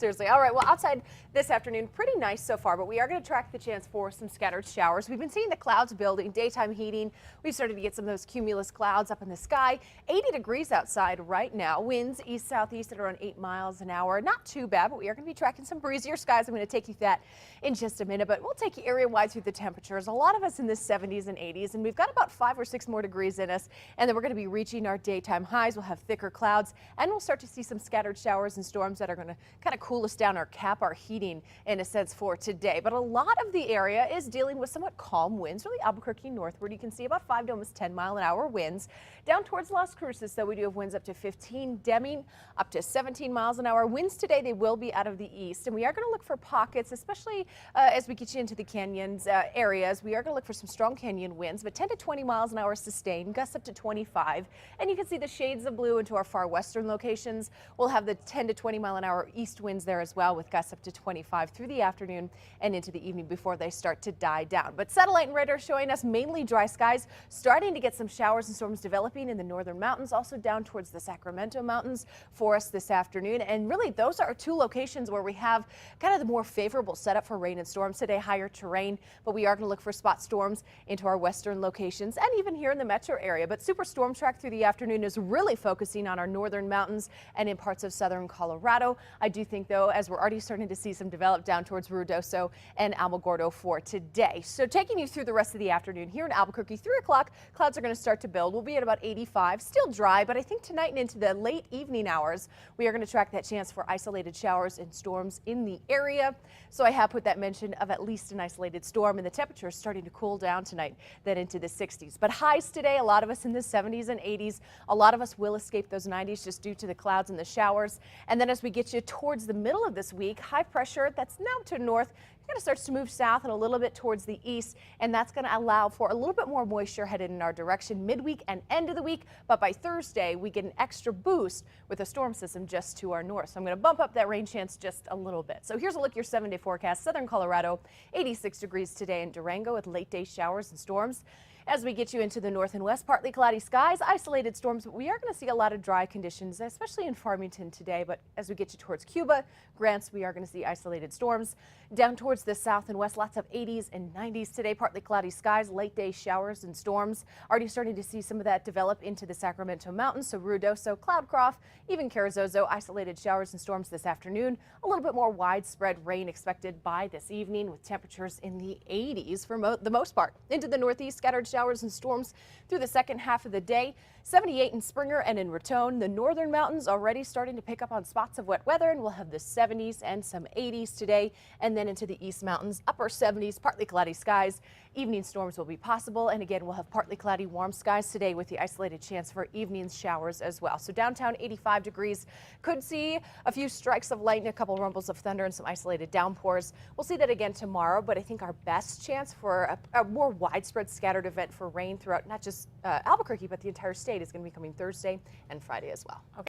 Seriously. All right. Well, outside this afternoon, pretty nice so far, but we are going to track the chance for some scattered showers. We've been seeing the clouds building, daytime heating. We've started to get some of those cumulus clouds up in the sky. 80 degrees outside right now. Winds east-southeast at around 8 miles an hour. Not too bad, but we are going to be tracking some breezier skies. I'm going to take you through that in just a minute, but we'll take you area-wide through the temperatures. A lot of us in the 70s and 80s, and we've got about 5 or 6 more degrees in us, and then we're going to be reaching our daytime highs. We'll have thicker clouds, and we'll start to see some scattered showers and storms that are going to kind of cool us down or cap our heating in a sense for today. But a lot of the area is dealing with somewhat calm winds, really Albuquerque northward. You can see about 5 to almost 10-mile-an-hour winds. Down towards Las Cruces, though, we do have winds up to 15, Deming up to 17 miles an hour. Winds today, they will be out of the east, and we are going to look for pockets, especially as we get you into the canyons areas. We are going to look for some strong canyon winds, but 10 to 20 miles an hour sustained, gusts up to 25. And you can see the shades of blue into our far western locations. We'll have the 10 to 20 mile an hour east winds there as well, with gusts up to 25 through the afternoon and into the evening before they start to die down. But satellite and radar showing us mainly dry skies, starting to get some showers and storms developing in the northern mountains, also down towards the Sacramento mountains for us this afternoon. And really, those are 2 locations where we have kind of the more favorable setup for rain and storms today, higher terrain, but we are going to look for spot storms into our western locations and even here in the metro area. But super storm track through the afternoon is really focusing on our northern mountains and in parts of southern Colorado. I do think, though, as we're already starting to see some develop down towards Ruidoso and Alamogordo for today. So taking you through the rest of the afternoon here in Albuquerque, 3 o'clock, clouds are going to start to build. We'll be at about 85, still dry, but I think tonight and into the late evening hours, we are going to track that chance for isolated showers and storms in the area. So I have put that mention of at least an isolated storm, and the temperature is starting to cool down tonight, then into the 60s. But highs today, a lot of us in the 70s and 80s. A lot of us will escape those 90s just due to the clouds and the showers. And then as we get you towards the middle of this week, high pressure that's now to north kind of starts to move south and a little bit towards the east, and that's going to allow for a little bit more moisture headed in our direction midweek and end of the week. But by Thursday, we get an extra boost with a storm system just to our north. So I'm going to bump up that rain chance just a little bit. So here's a look at your 7-day forecast. Southern Colorado, 86 degrees today in Durango with late day showers and storms. As we get you into the north and west, partly cloudy skies, isolated storms, but we are going to see a lot of dry conditions, especially in Farmington today. But as we get you towards Cuba, Grants, we are going to see isolated storms. Down towards the south and west, lots of 80s and 90s today, partly cloudy skies, late day showers and storms. Already starting to see some of that develop into the Sacramento mountains. So Ruidoso, Cloudcroft, even Carrizozo, isolated showers and storms this afternoon. A little bit more widespread rain expected by this evening with temperatures in the 80s for the most part. Into the northeast, scattered showers and storms through the second half of the day. 78 in Springer and in Raton. The northern mountains already starting to pick up on spots of wet weather, and we'll have the 70s and some 80s today. And then into the east mountains, upper 70s, partly cloudy skies. Evening storms will be possible, and again, we'll have partly cloudy warm skies today with the isolated chance for evening showers as well. So downtown, 85 degrees. Could see a few strikes of lightning, a couple rumbles of thunder, and some isolated downpours. We'll see that again tomorrow, but I think our best chance for a more widespread scattered event for rain throughout not just Albuquerque, but the entire state is going to be coming Thursday and Friday as well. Okay.